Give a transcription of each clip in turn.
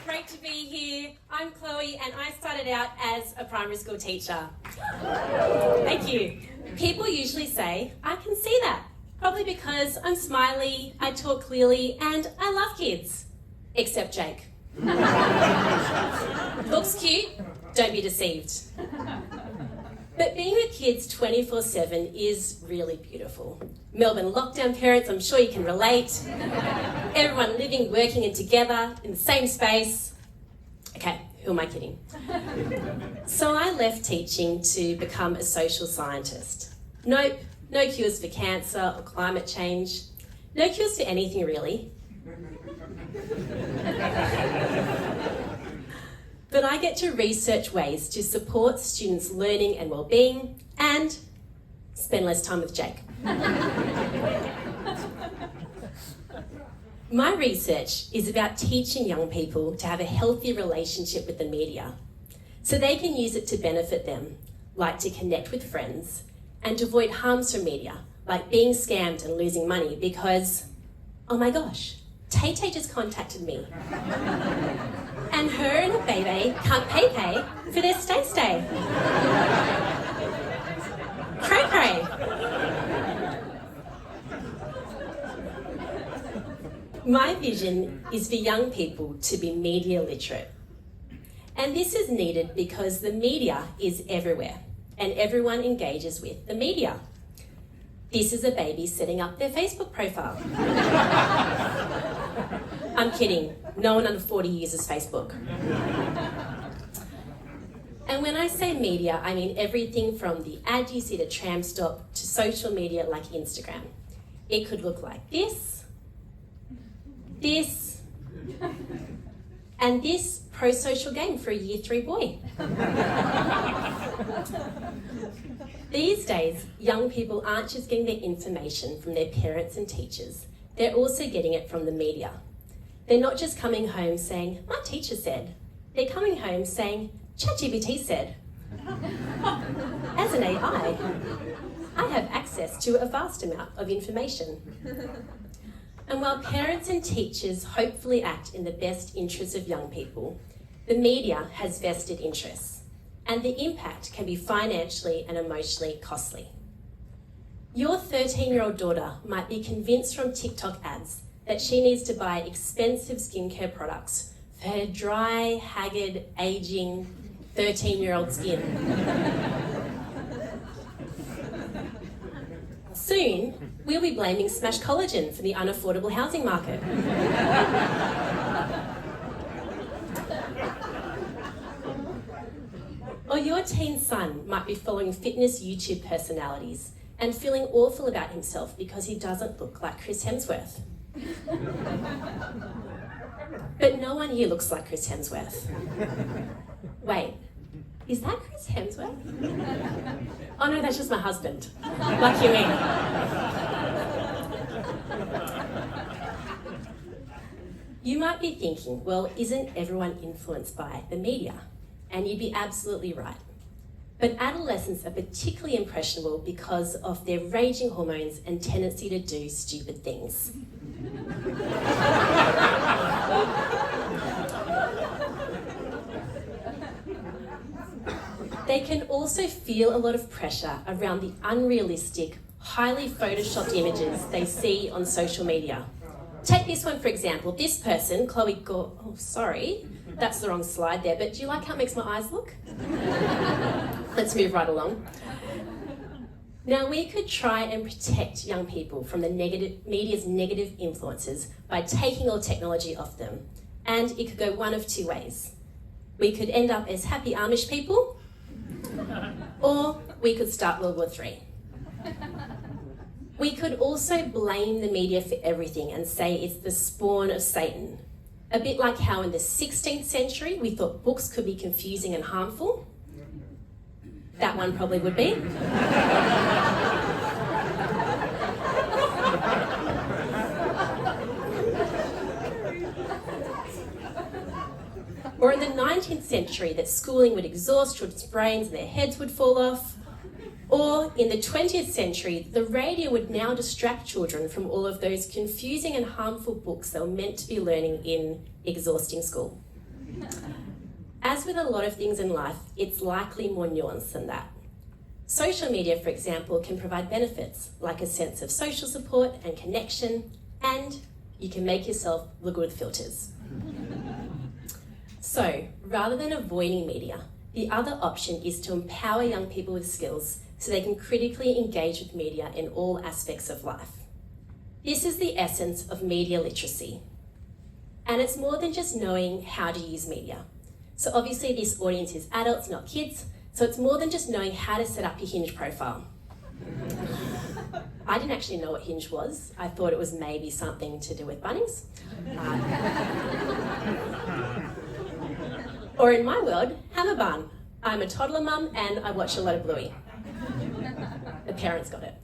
great to be here. I'm Chloe and I started out as a primary school teacher. Thank you. People usually say, I can see that. Probably because I'm smiley, I talk clearly, and I love kids. Except Jake. Looks cute, don't be deceived. But being with kids 24/7 is really beautiful. Melbourne lockdown parents, I'm sure you can relate. Everyone living, working and together in the same space. Okay, who am I kidding? So I left teaching to become a social scientist. Nope, no cures for cancer or climate change. No cures for anything really. But I get to research ways to support students' learning and well-being and spend less time with Jake. My research is about teaching young people to have a healthy relationship with the media so they can use it to benefit them, like to connect with friends and to avoid harms from media, like being scammed and losing money because, oh my gosh, Tay-Tay just contacted me. And her and her baby can't pay for their stay. Cray. My vision is for young people to be media literate. And this is needed because the media is everywhere and everyone engages with the media. This is a baby setting up their Facebook profile. I'm kidding. No one under 40 uses Facebook. And when I say media, I mean everything from the ad you see at a tram stop to social media like Instagram. It could look like this, and this pro-social game for a Year 3 boy. These days, young people aren't just getting their information from their parents and teachers, they're also getting it from the media. They're not just coming home saying, my teacher said. They're coming home saying, ChatGPT said. As an AI, I have access to a vast amount of information. And while parents and teachers hopefully act in the best interests of young people, the media has vested interests, and the impact can be financially and emotionally costly. Your 13-year-old daughter might be convinced from TikTok ads that she needs to buy expensive skincare products for her dry, haggard, aging 13-year-old skin. Soon, we'll be blaming Smash Collagen for the unaffordable housing market. Or your teen son might be following fitness YouTube personalities and feeling awful about himself because he doesn't look like Chris Hemsworth. But no one here looks like Chris Hemsworth. Wait, is that Chris Hemsworth? Oh no, that's just my husband. Lucky me. You might be thinking, well, isn't everyone influenced by the media? And you'd be absolutely right. But adolescents are particularly impressionable because of their raging hormones and tendency to do stupid things. They can also feel a lot of pressure around the unrealistic, highly photoshopped images they see on social media. Take this one for example. This person, Chloe oh sorry, that's the wrong slide there, but do you like how it makes my eyes look? Let's move right along. Now we could try and protect young people from the media's negative influences by taking all technology off them. And it could go one of two ways. We could end up as happy Amish people, or we could start World War III. We could also blame the media for everything and say it's the spawn of Satan. A bit like how in the 16th century we thought books could be confusing and harmful. That one probably would be. Or in the 19th century that schooling would exhaust children's brains and their heads would fall off. Or in the 20th century, the radio would now distract children from all of those confusing and harmful books they were meant to be learning in exhausting school. As with a lot of things in life, it's likely more nuanced than that. Social media, for example, can provide benefits like a sense of social support and connection, and you can make yourself look good with filters. So, rather than avoiding media, the other option is to empower young people with skills so they can critically engage with media in all aspects of life. This is the essence of media literacy. And it's more than just knowing how to use media. So obviously this audience is adults, not kids, so it's more than just knowing how to set up your Hinge profile. I didn't actually know what Hinge was. I thought it was maybe something to do with Bunnings. Or in my world, Hammer Barn. I'm a toddler mum and I watch a lot of Bluey. The parents got it.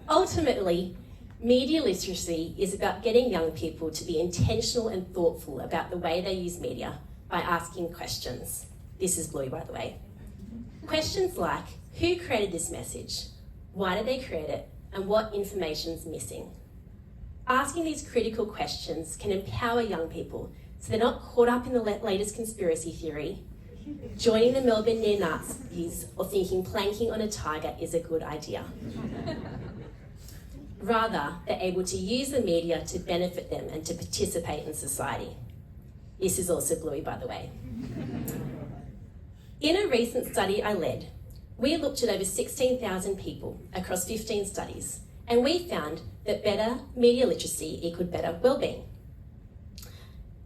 Ultimately, media literacy is about getting young people to be intentional and thoughtful about the way they use media by asking questions. This is Bluey, by the way. Questions like, who created this message? Why did they create it? And what information's missing? Asking these critical questions can empower young people so they're not caught up in the latest conspiracy theory, joining the Melbourne neo-Nazis, or thinking planking on a tiger is a good idea. Rather, they're able to use the media to benefit them and to participate in society. This is also Bluey, by the way. In a recent study I led, we looked at over 16,000 people across 15 studies, and we found that better media literacy equaled better wellbeing.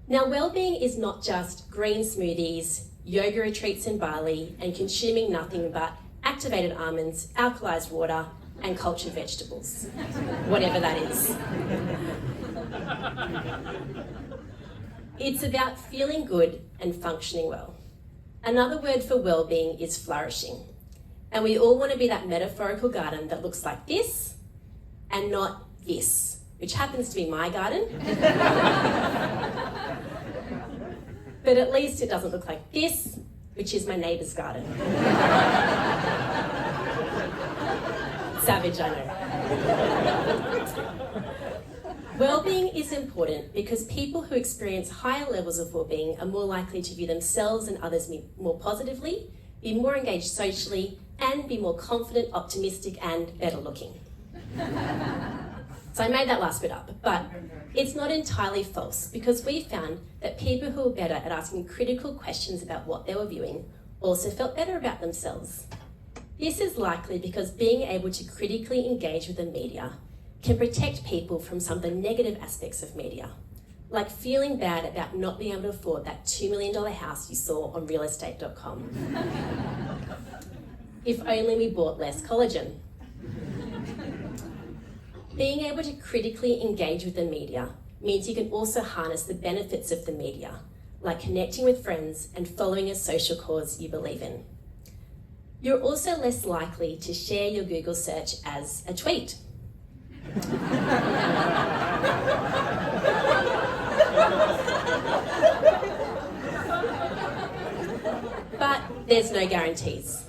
Now, wellbeing is not just green smoothies, yoga retreats in Bali, and consuming nothing but activated almonds, alkalized water, and cultured vegetables, whatever that is. It's about feeling good and functioning well. Another word for well-being is flourishing. And we all want to be that metaphorical garden that looks like this and not this, which happens to be my garden. But at least it doesn't look like this, which is my neighbour's garden. Savage, I know. Wellbeing is important because people who experience higher levels of wellbeing are more likely to view themselves and others more positively, be more engaged socially, and be more confident, optimistic, and better looking. So I made that last bit up, but it's not entirely false because we found that people who were better at asking critical questions about what they were viewing also felt better about themselves. This is likely because being able to critically engage with the media can protect people from some of the negative aspects of media, like feeling bad about not being able to afford that $2 million house you saw on realestate.com. If only we bought less collagen. Being able to critically engage with the media means you can also harness the benefits of the media, like connecting with friends and following a social cause you believe in. You're also less likely to share your Google search as a tweet. But there's no guarantees.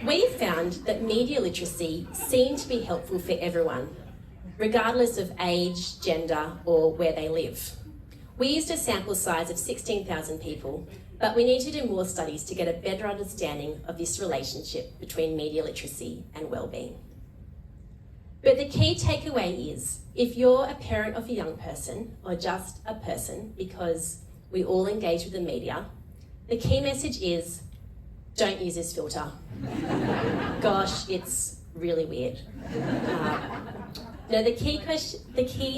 We found that media literacy seemed to be helpful for everyone, regardless of age, gender, or where they live. We used a sample size of 16,000 people, but we need to do more studies to get a better understanding of this relationship between media literacy and wellbeing. But the key takeaway is, if you're a parent of a young person, or just a person, because we all engage with the media, the key message is, don't use this filter. Gosh, it's really weird. No, the key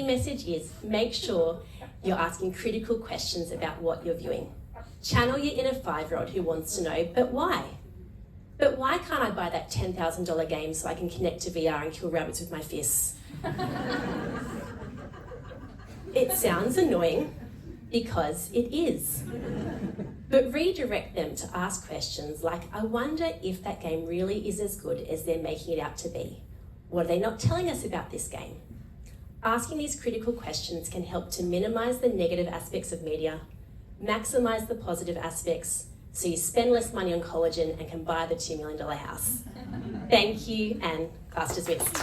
message is, make sure you're asking critical questions about what you're viewing. Channel your inner 5-year-old who wants to know, but why? But why can't I buy that $10,000 game so I can connect to VR and kill rabbits with my fists? It sounds annoying because it is. But redirect them to ask questions like, I wonder if that game really is as good as they're making it out to be. What are they not telling us about this game? Asking these critical questions can help to minimise the negative aspects of media, maximise the positive aspects, so you spend less money on collagen and can buy the $2 million house. Thank you, and class dismissed.